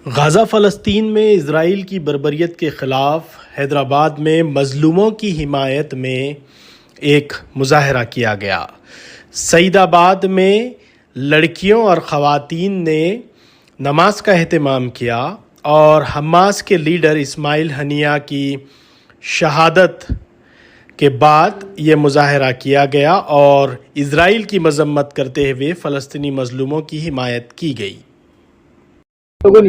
Gaza फ़लस्तीन में Israel की बर्बरियत के ख़िलाफ़ हैदराबाद में मज़लूमों की हिमायत में एक मुज़ाहरा किया गया। सईदाबाद में लड़कियों और ख़वातीन ने नमाज का एहतमाम किया और हमास के लीडर इस्माइल हनिया की शहादत के बाद ये मुज़ाहरा किया गया और इज़राइल की मज़म्मत करते हुए फ़लस्तीनी मज़लूमों की हिमायत की गई। Today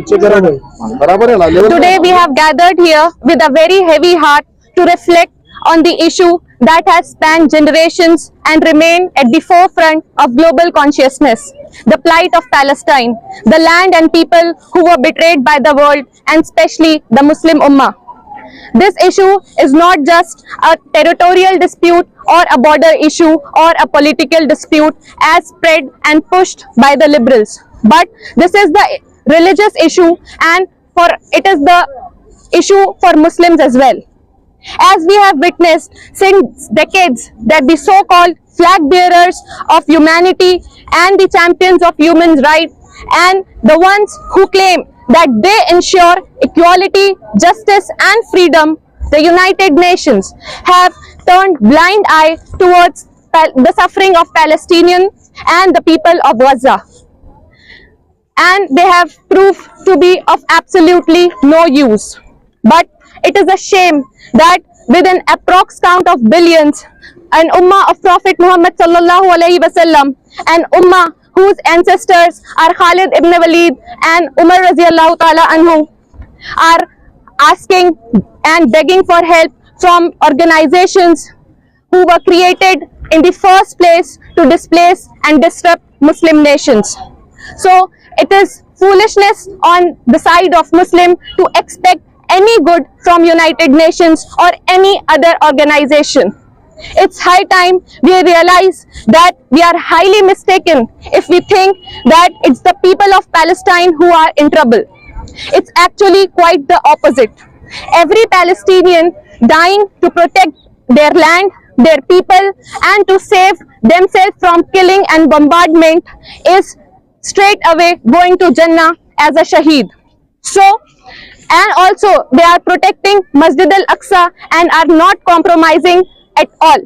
we have gathered here with a very heavy heart to reflect on the issue that has spanned generations and remain at the forefront of global consciousness, the plight of Palestine, the land and people who were betrayed by the world and especially the Muslim Ummah. This issue is not just a territorial dispute or a border issue or a political dispute as spread and pushed by the liberals, but this is the religious issue, and it is the issue for Muslims as well. As we have witnessed since decades that the so-called flag bearers of humanity and the champions of human rights and the ones who claim that they ensure equality, justice and freedom, the United Nations, have turned blind eye towards the suffering of Palestinians and the people of Gaza. And they have proved to be of absolutely no use. But it is a shame that with an approx count of billions, an ummah of Prophet Muhammad sallallahu alaihi wasallam, an ummah whose ancestors are Khalid ibn Walid and Umar radiallahu ta'ala anhu, are asking and begging for help from organizations who were created in the first place to displace and disrupt Muslim nations. So it is foolishness on the side of Muslim to expect any good from United Nations or any other organization. It's high time we realize that we are highly mistaken if we think that it's the people of Palestine who are in trouble. It's actually quite the opposite. Every Palestinian dying to protect their land, their people, and to save themselves from killing and bombardment is straight away going to Jannah as a Shaheed. So, and also they are protecting Masjid al-Aqsa and are not compromising at all.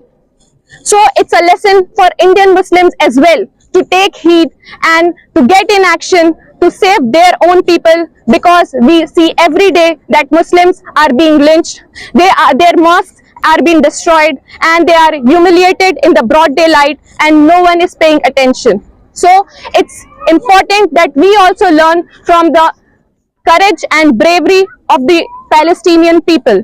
So it's a lesson for Indian Muslims as well to take heed and to get in action to save their own people, because we see every day that Muslims are being lynched, their mosques are being destroyed and they are humiliated in the broad daylight and no one is paying attention. So it's important that we also learn from the courage and bravery of the Palestinian people.